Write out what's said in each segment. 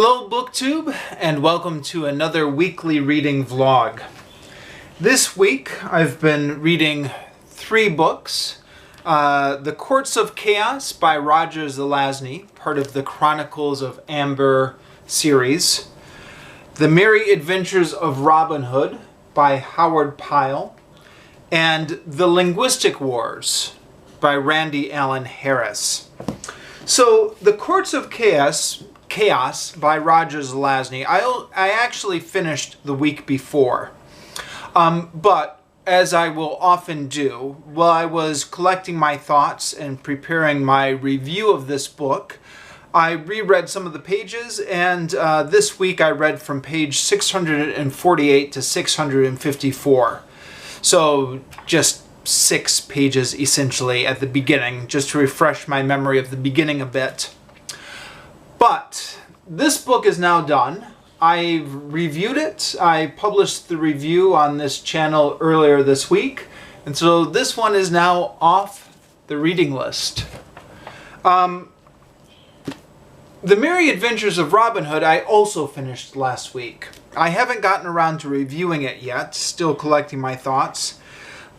Hello BookTube, and welcome to another weekly reading vlog. This week I've been reading three books. The Courts of Chaos by Roger Zelazny, part of the Chronicles of Amber series. The Merry Adventures of Robin Hood by Howard Pyle. And The Linguistic Wars by Randy Allen Harris. So, The Courts of Chaos by Roger Zelazny, I actually finished the week before. But, as I will often do, while I was collecting my thoughts and preparing my review of this book, I reread some of the pages, and this week I read from page 648 to 654. So, just 6 pages essentially at the beginning, just to refresh my memory of the beginning a bit. But this book is now done. I've reviewed it. I published the review on this channel earlier this week, and so this one is now off the reading list. The Merry Adventures of Robin Hood I also finished last week. I haven't gotten around to reviewing it yet, still collecting my thoughts,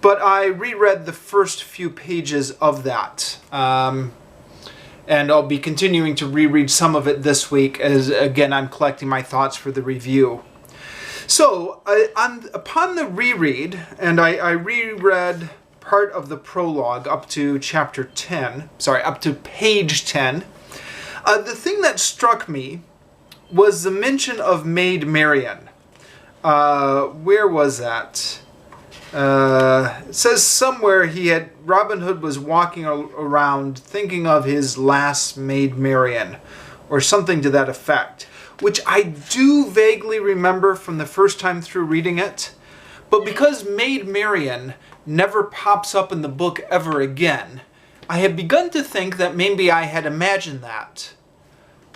but I reread the first few pages of that. And I'll be continuing to reread some of it this week as, again, I'm collecting my thoughts for the review. So, upon the reread, and I reread part of the prologue up to up to page 10, the thing that struck me was the mention of Maid Marian. Where was that? It says somewhere Robin Hood was walking around thinking of his last Maid Marian, or something to that effect, which I do vaguely remember from the first time through reading it, but because Maid Marian never pops up in the book ever again, I have begun to think that maybe I had imagined that.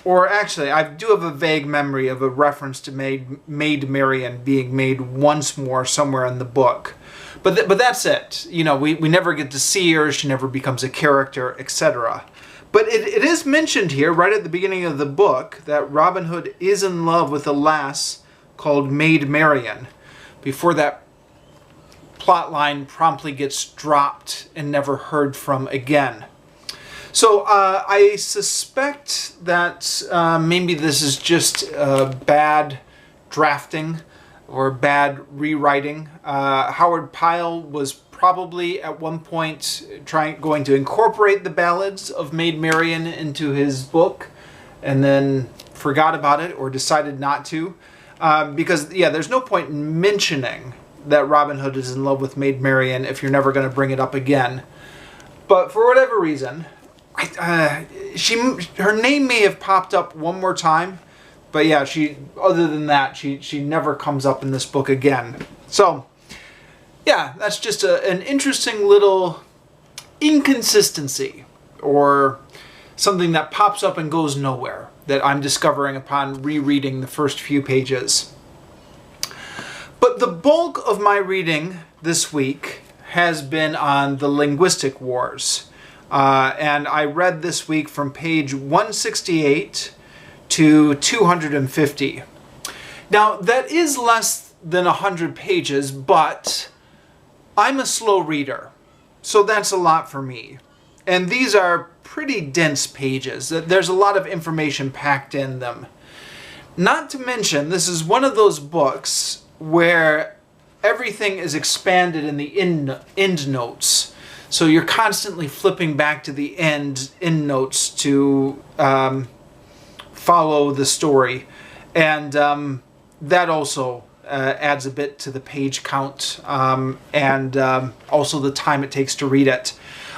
Or actually, I do have a vague memory of a reference to Maid Marian being made once more somewhere in the book. But that's it. You know, we never get to see her, she never becomes a character, etc. But it is mentioned here, right at the beginning of the book, that Robin Hood is in love with a lass called Maid Marian, before that plot line promptly gets dropped and never heard from again. So I suspect that maybe this is just bad drafting or bad rewriting. Howard Pyle was probably at one point going to incorporate the ballads of Maid Marian into his book and then forgot about it or decided not to. Because, yeah, there's no point in mentioning that Robin Hood is in love with Maid Marian if you're never going to bring it up again. But for whatever reason, her name may have popped up one more time, but yeah, other than that, she never comes up in this book again. So, yeah, that's just an interesting little inconsistency, or something that pops up and goes nowhere, that I'm discovering upon rereading the first few pages. But the bulk of my reading this week has been on the Linguistic Wars. And I read this week from page 168 to 250. Now, that is less than 100 pages, but I'm a slow reader, so that's a lot for me. And these are pretty dense pages. There's a lot of information packed in them. Not to mention, this is one of those books where everything is expanded in the end notes. So you're constantly flipping back to the end notes to follow the story. And that also adds a bit to the page count and also the time it takes to read it.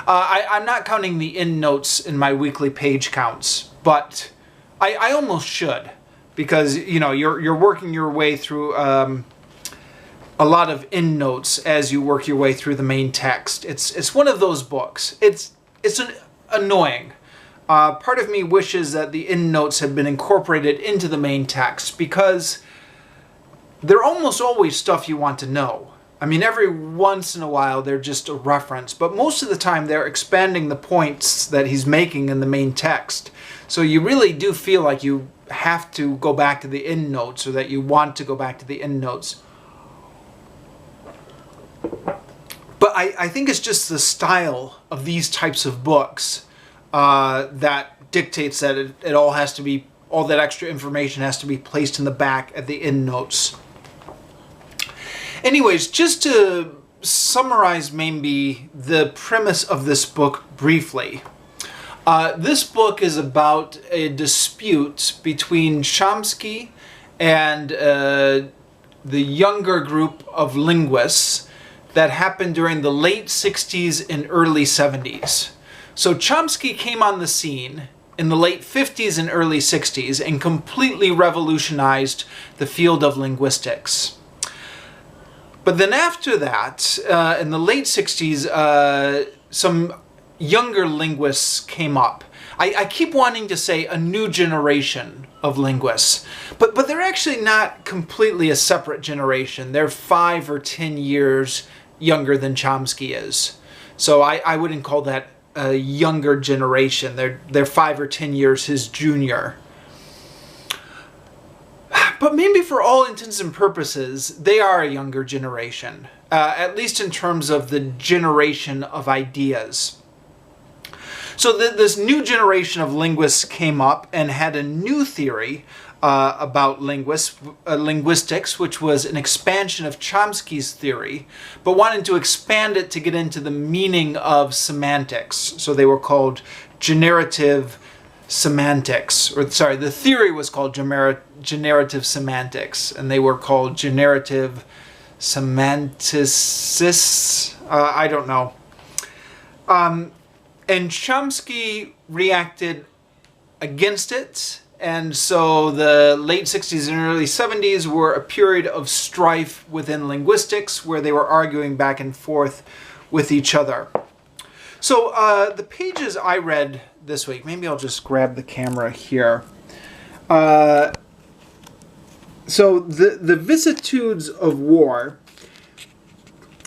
I'm not counting the end notes in my weekly page counts, but I almost should, because you know you're working your way through a lot of endnotes as you work your way through the main text. It's one of those books. It's annoying. Part of me wishes that the endnotes had been incorporated into the main text, because they're almost always stuff you want to know. I mean, every once in a while they're just a reference, but most of the time they're expanding the points that he's making in the main text. So you really do feel like you have to go back to the endnotes, or that you want to go back to the endnotes. But I think it's just the style of these types of books that dictates that it all has to be, all that extra information has to be placed in the back at the endnotes. Anyways, just to summarize maybe the premise of this book briefly. This book is about a dispute between Chomsky and the younger group of linguists that happened during the late 60s and early 70s. So Chomsky came on the scene in the late 50s and early 60s and completely revolutionized the field of linguistics. But then after that, in the late 60s, some younger linguists came up. I keep wanting to say a new generation of linguists, but they're actually not completely a separate generation. They're 5 or 10 years younger than Chomsky is. So I wouldn't call that a younger generation. They're 5 or 10 years his junior. But maybe for all intents and purposes, they are a younger generation, at least in terms of the generation of ideas. So this new generation of linguists came up and had a new theory about linguistics, which was an expansion of Chomsky's theory, but wanted to expand it to get into the meaning of semantics. So they were called generative semantics, or sorry, the theory was called generative semantics, and they were called generative semanticists. I don't know. And Chomsky reacted against it, and so the late 60s and early 70s were a period of strife within linguistics, where they were arguing back and forth with each other. So the pages I read this week, maybe I'll just grab the camera here. So the Vicissitudes of War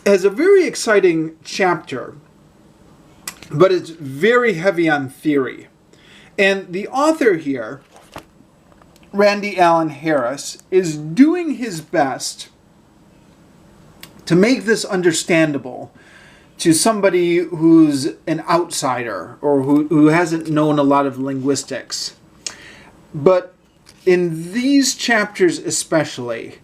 has a very exciting chapter, but it's very heavy on theory. And the author here, Randy Allen Harris, is doing his best to make this understandable to somebody who's an outsider or who hasn't known a lot of linguistics. But in these chapters especially,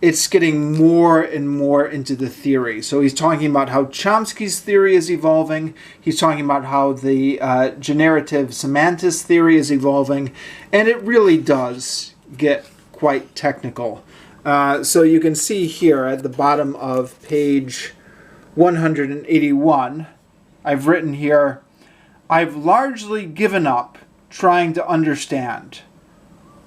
it's getting more and more into the theory. So he's talking about how Chomsky's theory is evolving. He's talking about how the generative semantist theory is evolving. And it really does get quite technical. So you can see here at the bottom of page 181, I've written here, I've largely given up trying to understand.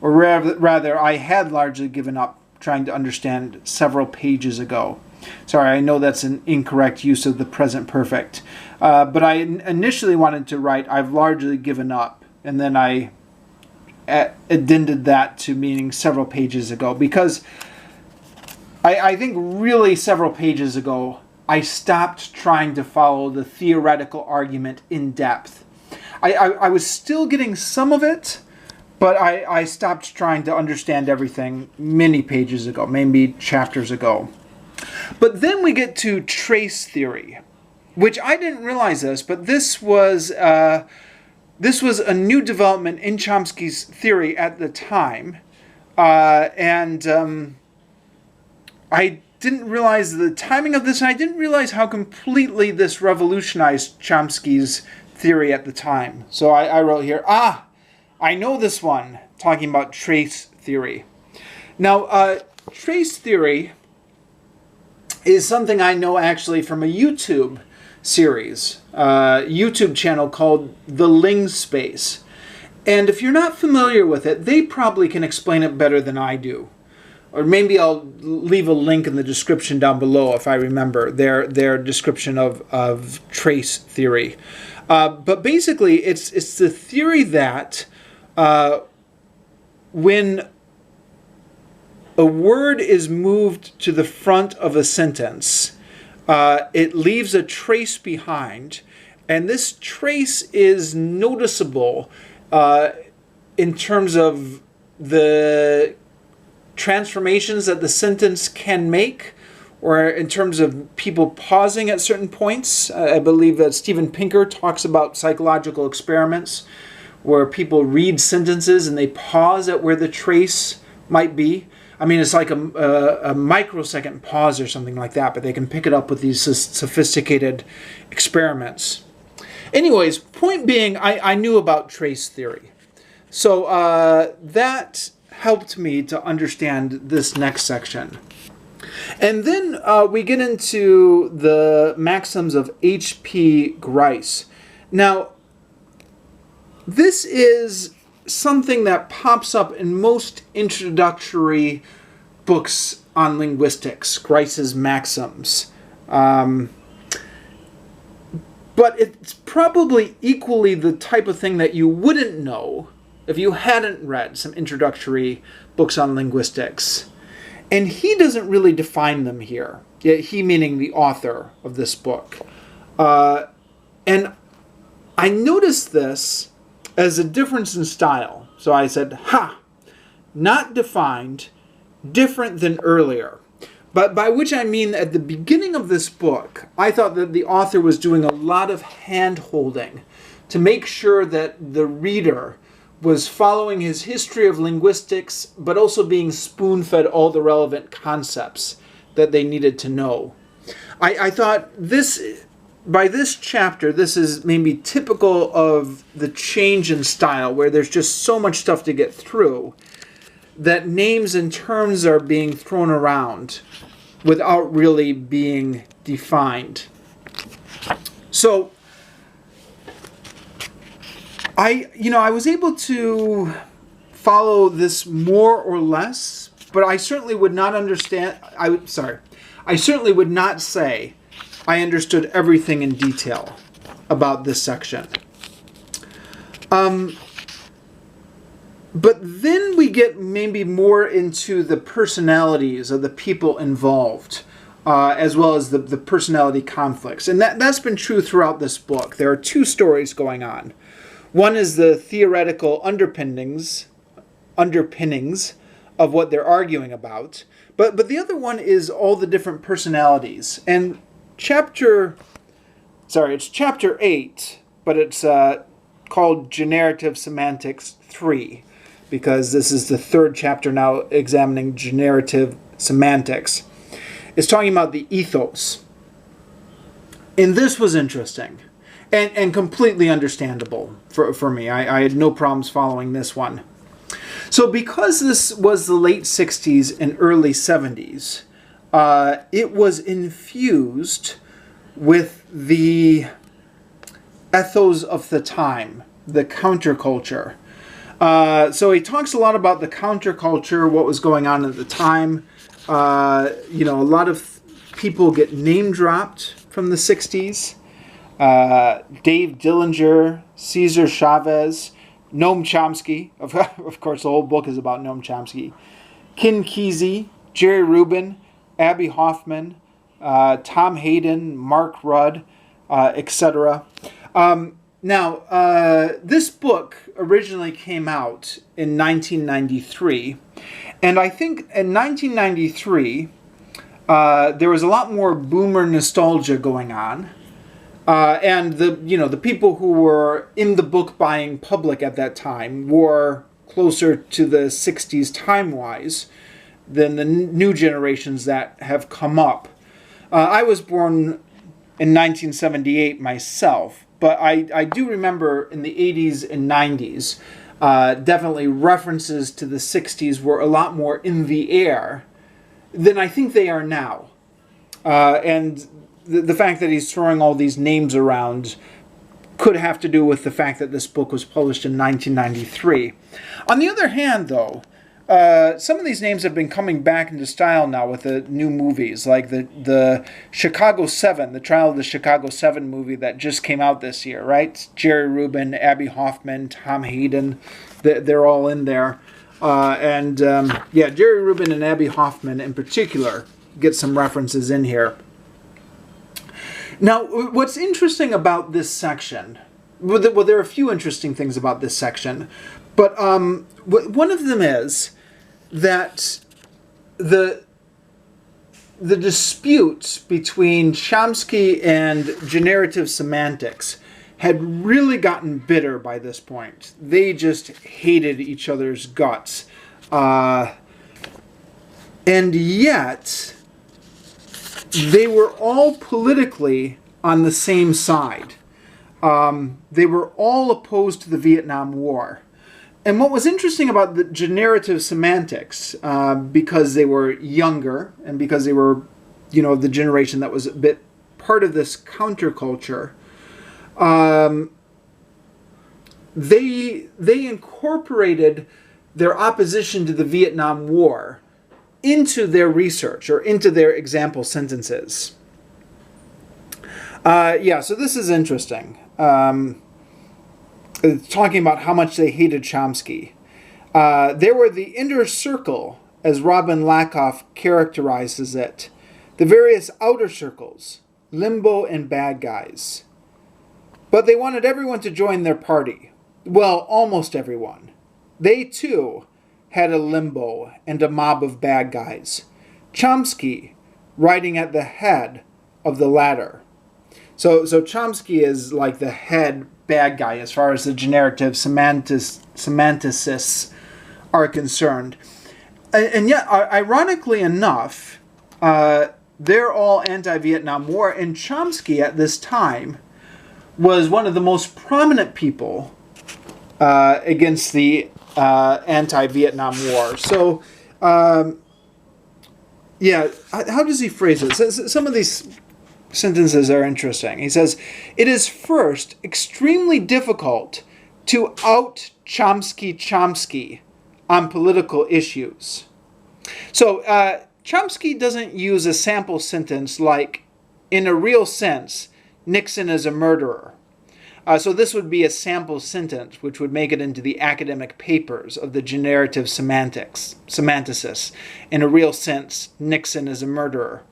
Or rather, I had largely given up trying to understand several pages ago. Sorry, I know that's an incorrect use of the present perfect. But I initially wanted to write, I've largely given up. And then I addended that to meaning several pages ago. Because I think really several pages ago, I stopped trying to follow the theoretical argument in depth. I was still getting some of it, but I stopped trying to understand everything many pages ago, maybe chapters ago. But then we get to trace theory, which I didn't realize this, but this was a new development in Chomsky's theory at the time. I didn't realize the timing of this, and I didn't realize how completely this revolutionized Chomsky's theory at the time. So I wrote here, I know this one, talking about trace theory. Now, trace theory is something I know actually from a YouTube series, YouTube channel called The Ling Space. And if you're not familiar with it, they probably can explain it better than I do. Or maybe I'll leave a link in the description down below if I remember their description of trace theory. But basically, it's the theory that when a word is moved to the front of a sentence, it leaves a trace behind, and this trace is noticeable in terms of the transformations that the sentence can make, or in terms of people pausing at certain points. I believe that Steven Pinker talks about psychological experiments where people read sentences and they pause at where the trace might be. I mean, it's like a microsecond pause or something like that, but they can pick it up with these sophisticated experiments. Anyways, point being, I knew about trace theory. So that helped me to understand this next section. And then we get into the maxims of H.P. Grice. Now, this is something that pops up in most introductory books on linguistics, Grice's maxims. But it's probably equally the type of thing that you wouldn't know if you hadn't read some introductory books on linguistics. And he doesn't really define them here. He meaning the author of this book. And I noticed this as a difference in style. So I said, not defined, different than earlier. But by which I mean at the beginning of this book, I thought that the author was doing a lot of hand-holding to make sure that the reader was following his history of linguistics, but also being spoon-fed all the relevant concepts that they needed to know. I thought by this chapter, this is maybe typical of the change in style, where there's just so much stuff to get through, that names and terms are being thrown around without really being defined. So, I was able to follow this more or less, but I certainly would not understand. I certainly would not say I understood everything in detail about this section. But then we get maybe more into the personalities of the people involved, as well as the personality conflicts. And that's been true throughout this book. There are two stories going on. One is the theoretical underpinnings of what they're arguing about. But the other one is all the different personalities. And it's chapter 8, but it's called Generative Semantics 3, because this is the third chapter now examining generative semantics. It's talking about the ethos. And this was interesting and completely understandable for me. I had no problems following this one. So because this was the late 60s and early 70s, it was infused with the ethos of the time, the counterculture. So he talks a lot about the counterculture, what was going on at the time. A lot of people get name dropped from the 60s. Dave Dillinger, Cesar Chavez, Noam Chomsky. Of course, the whole book is about Noam Chomsky. Ken Kesey, Jerry Rubin, Abby Hoffman, Tom Hayden, Mark Rudd, etc. Now, this book originally came out in 1993, and I think in 1993 there was a lot more boomer nostalgia going on, and the people who were in the book buying public at that time were closer to the 60s time-wise than the new generations that have come up. I was born in 1978 myself, but I do remember in the 80s and 90s, definitely references to the 60s were a lot more in the air than I think they are now. And the fact that he's throwing all these names around could have to do with the fact that this book was published in 1993. On the other hand, though, some of these names have been coming back into style now with the new movies, like the Chicago 7, the Trial of the Chicago 7 movie that just came out this year, right? Jerry Rubin, Abby Hoffman, Tom Hayden, they're all in there. Jerry Rubin and Abby Hoffman in particular get some references in here. Now, what's interesting about this section, well, there are a few interesting things about this section, But one of them is that the dispute between Chomsky and generative semantics had really gotten bitter by this point. They just hated each other's guts. And yet, they were all politically on the same side. They were all opposed to the Vietnam War. And what was interesting about the generative semantics, because they were younger and because they were, the generation that was a bit part of this counterculture, they incorporated their opposition to the Vietnam War into their research or into their example sentences. So this is interesting. Talking about how much they hated Chomsky. There were the inner circle, as Robin Lakoff characterizes it, the various outer circles, limbo and bad guys. But they wanted everyone to join their party. Well, almost everyone. They, too, had a limbo and a mob of bad guys. Chomsky riding at the head of the latter. So Chomsky is like the head bad guy as far as the generative semanticists are concerned. And yet, ironically enough, they're all anti-Vietnam War, and Chomsky at this time was one of the most prominent people against the anti-Vietnam War. So, how does he phrase it? Some of these sentences are interesting. He says, "It is first extremely difficult to out Chomsky on political issues." So Chomsky doesn't use a sample sentence like, "In a real sense, Nixon is a murderer." So this would be a sample sentence, which would make it into the academic papers of the generative semanticists. In a real sense, Nixon is a murderer.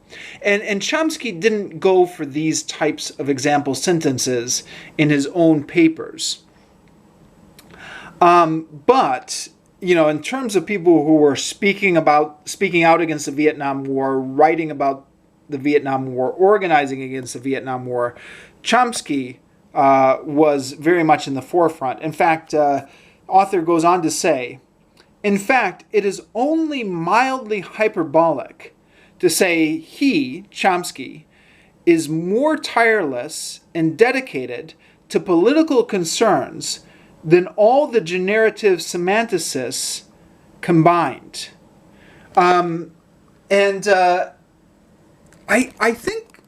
And Chomsky didn't go for these types of example sentences in his own papers. But, in terms of people who were speaking out against the Vietnam War, writing about the Vietnam War, organizing against the Vietnam War, Chomsky was very much in the forefront. In fact, author goes on to say, "In fact, it is only mildly hyperbolic to say he, Chomsky, is more tireless and dedicated to political concerns than all the generative semanticists combined." I think,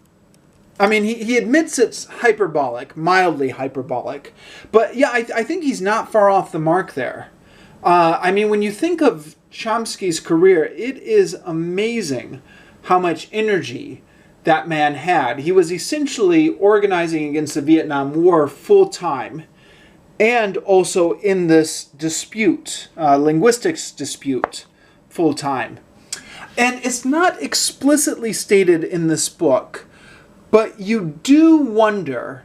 he admits it's hyperbolic, mildly hyperbolic, but I think he's not far off the mark there. When you think of Chomsky's career, it is amazing how much energy that man had. He was essentially organizing against the Vietnam War full time, and also in this dispute, linguistics dispute, full time. And it's not explicitly stated in this book, but you do wonder,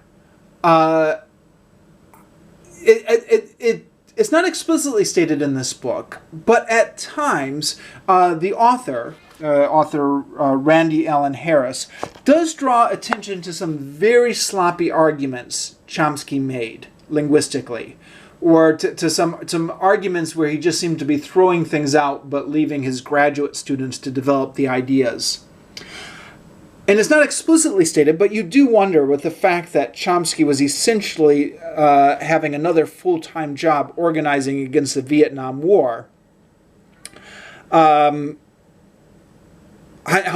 it's not explicitly stated in this book, but at times the author Randy Allen Harris, does draw attention to some very sloppy arguments Chomsky made linguistically, or to some arguments where he just seemed to be throwing things out but leaving his graduate students to develop the ideas. And it's not explicitly stated, but you do wonder, with the fact that Chomsky was essentially having another full-time job organizing against the Vietnam War, how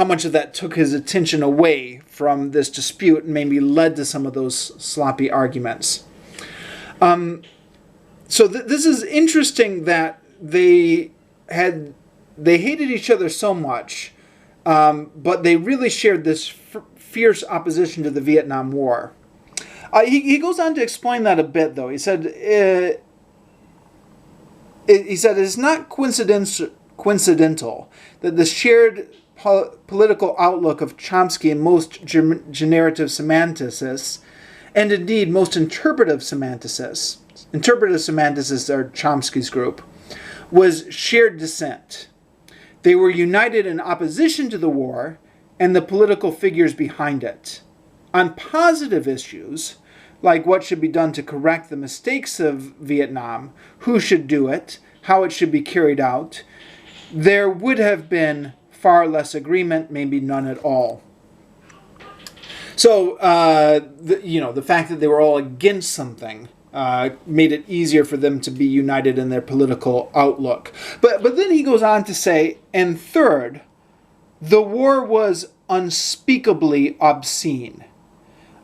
much of that took his attention away from this dispute and maybe led to some of those sloppy arguments. So this is interesting that they hated each other so much, but they really shared this fierce opposition to the Vietnam War. He goes on to explain that a bit, though. He said it's not coincidental that the shared political outlook of Chomsky and most generative semanticists and indeed most interpretive semanticists are Chomsky's group, was shared dissent. They were united in opposition to the war and the political figures behind it. On positive issues, like what should be done to correct the mistakes of Vietnam, who should do it, how it should be carried out, there would have been far less agreement, maybe none at all. So, the fact that they were all against something made it easier for them to be united in their political outlook. But then he goes on to say, and third, the war was unspeakably obscene.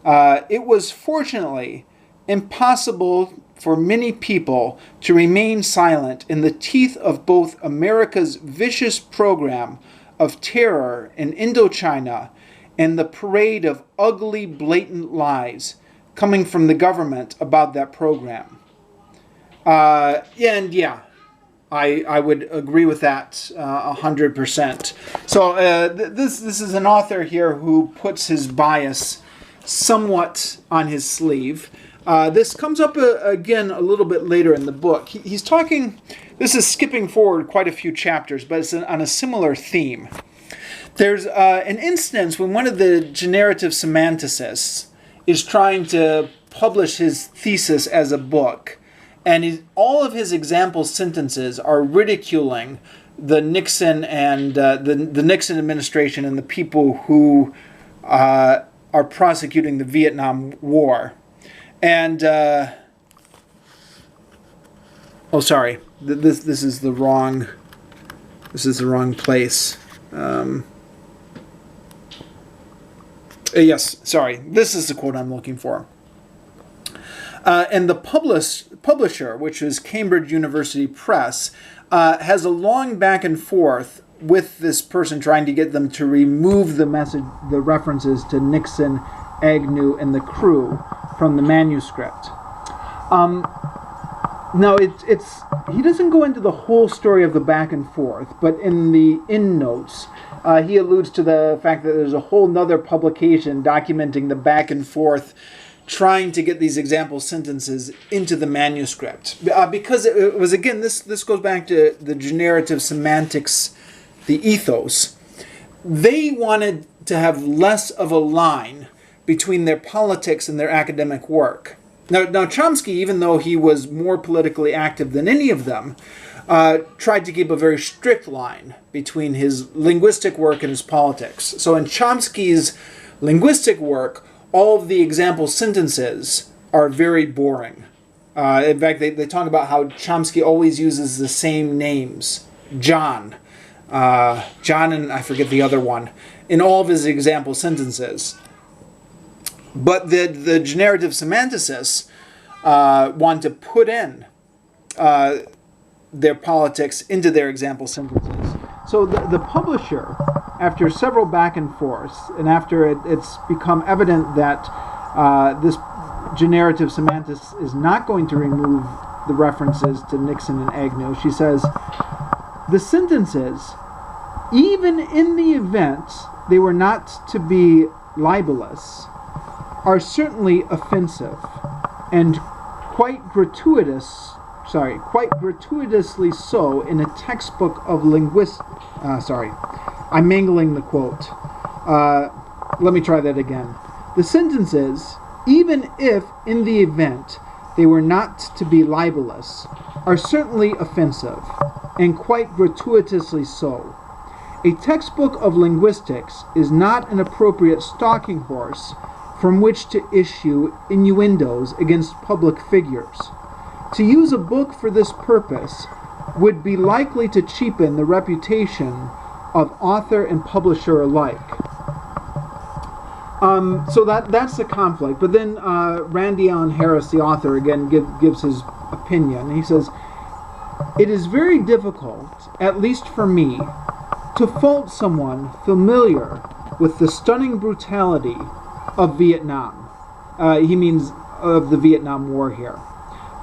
It was fortunately impossible for many people to remain silent in the teeth of both America's vicious program of terror in Indochina and the parade of ugly, blatant lies coming from the government about that program. I would agree with that 100%. So this is an author here who puts his bias somewhat on his sleeve. This comes up again a little bit later in the book. He's talking, this is skipping forward quite a few chapters, but it's on a similar theme. There's an instance when one of the generative semanticists is trying to publish his thesis as a book, and all of his example sentences are ridiculing the Nixon and the Nixon administration and the people who are prosecuting the Vietnam War. And this is the wrong place. This is the quote I'm looking for. And the publisher, which is Cambridge University Press, has a long back and forth with this person trying to get them to remove the references to Nixon, Agnew, and the crew from the manuscript. Now, he doesn't go into the whole story of the back and forth, but in the endnotes, he alludes to the fact that there's a whole nother publication documenting the back and forth trying to get these example sentences into the manuscript. Because it was, again, this goes back to the generative semantics, the ethos. They wanted to have less of a line between their politics and their academic work. Now Chomsky, even though he was more politically active than any of them, tried to keep a very strict line between his linguistic work and his politics. So in Chomsky's linguistic work, all of the example sentences are very boring. In fact, they talk about how Chomsky always uses the same names. John and I forget the other one, in all of his example sentences. But the generative semanticists want to put in their politics into their example sentences. So the publisher, after several back and forths, and after it's become evident that this generative semanticist is not going to remove the references to Nixon and Agnew, she says, the sentences, even in the event they were not to be libelous, are certainly offensive and quite gratuitously so in a textbook of linguistics. I'm mangling the quote. Let me try that again. The sentences, even if in the event they were not to be libelous, are certainly offensive and quite gratuitously so. A textbook of linguistics is not an appropriate stalking horse from which to issue innuendos against public figures. To use a book for this purpose would be likely to cheapen the reputation of author and publisher alike. So that's the conflict. But then Randy Allen Harris, the author, again gives his opinion. He says, "It is very difficult, at least for me, to fault someone familiar with the stunning brutality of Vietnam." He means of the Vietnam War here.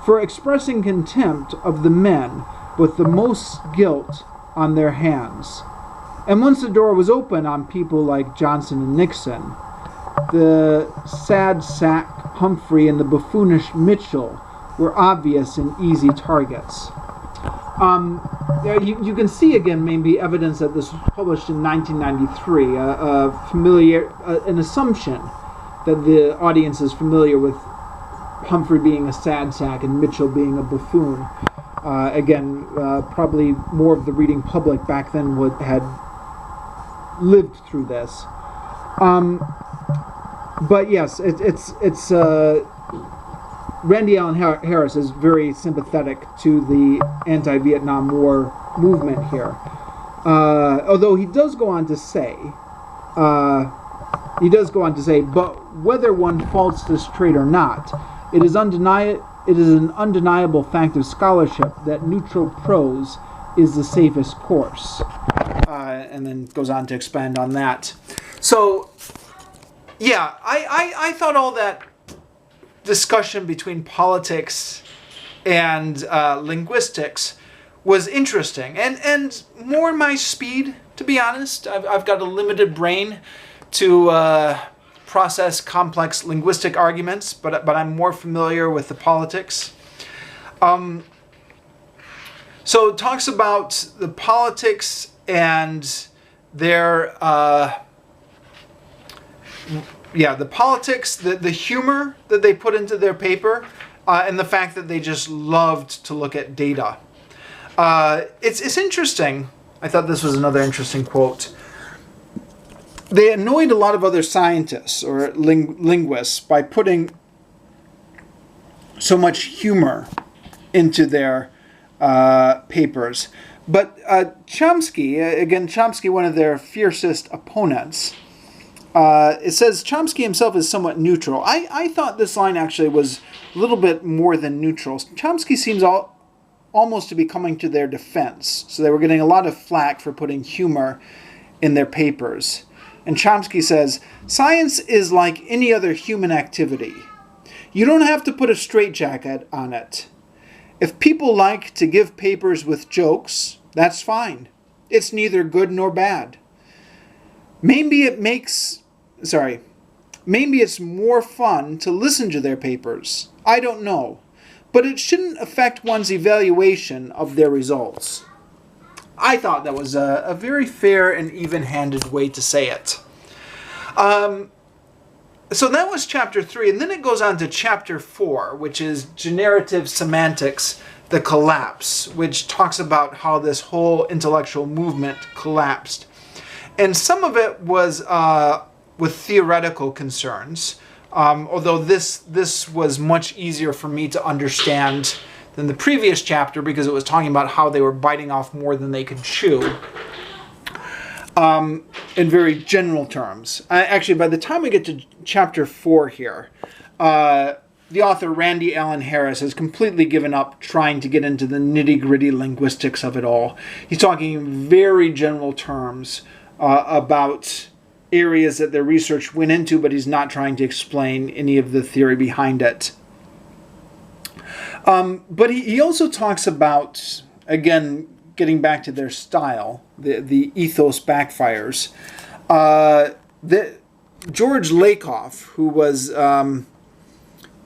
"For expressing contempt of the men with the most guilt on their hands. And once the door was open on people like Johnson and Nixon, the sad sack Humphrey and the buffoonish Mitchell were obvious and easy targets. You can see again maybe evidence that this was published in 1993, an assumption that the audience is familiar with Humphrey being a sad sack and Mitchell being a buffoon. Probably more of the reading public back then had lived through this. But yes, it's Randy Allen Harris is very sympathetic to the anti-Vietnam War movement here. Although he does go on to say, but whether one faults this trait or not, it is an undeniable fact of scholarship that neutral prose is the safest course. And then goes on to expand on that. So, yeah, I thought all that discussion between politics and linguistics was interesting and more my speed, to be honest. I've got a limited brain to process complex linguistic arguments, but I'm more familiar with the politics. So it talks about the politics and their the politics, the humor that they put into their paper, and the fact that they just loved to look at data. It's interesting. I thought this was another interesting quote. They annoyed a lot of other scientists or linguists by putting so much humor into their papers. But Chomsky, one of their fiercest opponents, it says Chomsky himself is somewhat neutral. I thought this line actually was a little bit more than neutral. Chomsky seems almost to be coming to their defense. So they were getting a lot of flack for putting humor in their papers. And Chomsky says, science is like any other human activity. You don't have to put a straitjacket on it. If people like to give papers with jokes, that's fine. It's neither good nor bad. Maybe it's more fun to listen to their papers. I don't know. But it shouldn't affect one's evaluation of their results. I thought that was a very fair and even-handed way to say it. So that was chapter 3, and then it goes on to chapter 4, which is Generative Semantics, the Collapse, which talks about how this whole intellectual movement collapsed. And some of it was with theoretical concerns, although this was much easier for me to understand than the previous chapter because it was talking about how they were biting off more than they could chew in very general terms. Actually, by the time we get to chapter 4 here, the author Randy Allen Harris has completely given up trying to get into the nitty-gritty linguistics of it all. He's talking in very general terms about areas that their research went into, but he's not trying to explain any of the theory behind it. But he also talks about, again, getting back to their style, the ethos backfires. George Lakoff, who was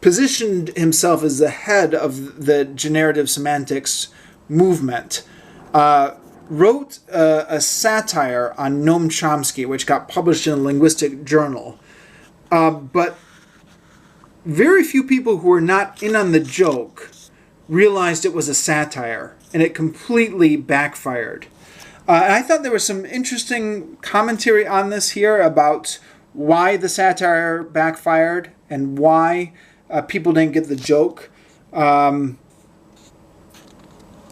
positioned himself as the head of the generative semantics movement, wrote a satire on Noam Chomsky, which got published in a linguistic journal. But very few people who were not in on the joke realized it was a satire, and it completely backfired. And I thought there was some interesting commentary on this here about why the satire backfired and why people didn't get the joke. And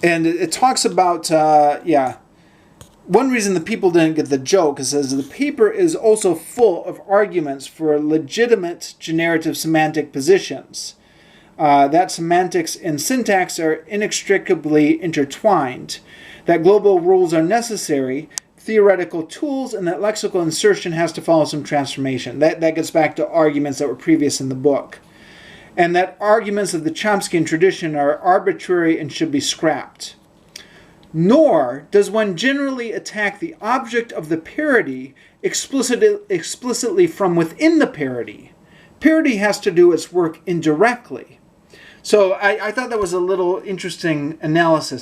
it talks about, one reason the people didn't get the joke is that the paper is also full of arguments for legitimate generative semantic positions. That semantics and syntax are inextricably intertwined, that global rules are necessary, theoretical tools, and that lexical insertion has to follow some transformation. That gets back to arguments that were previous in the book. And that arguments of the Chomskyan tradition are arbitrary and should be scrapped. Nor does one generally attack the object of the parody explicitly from within the parody. Parody has to do its work indirectly. So I thought that was a little interesting analysis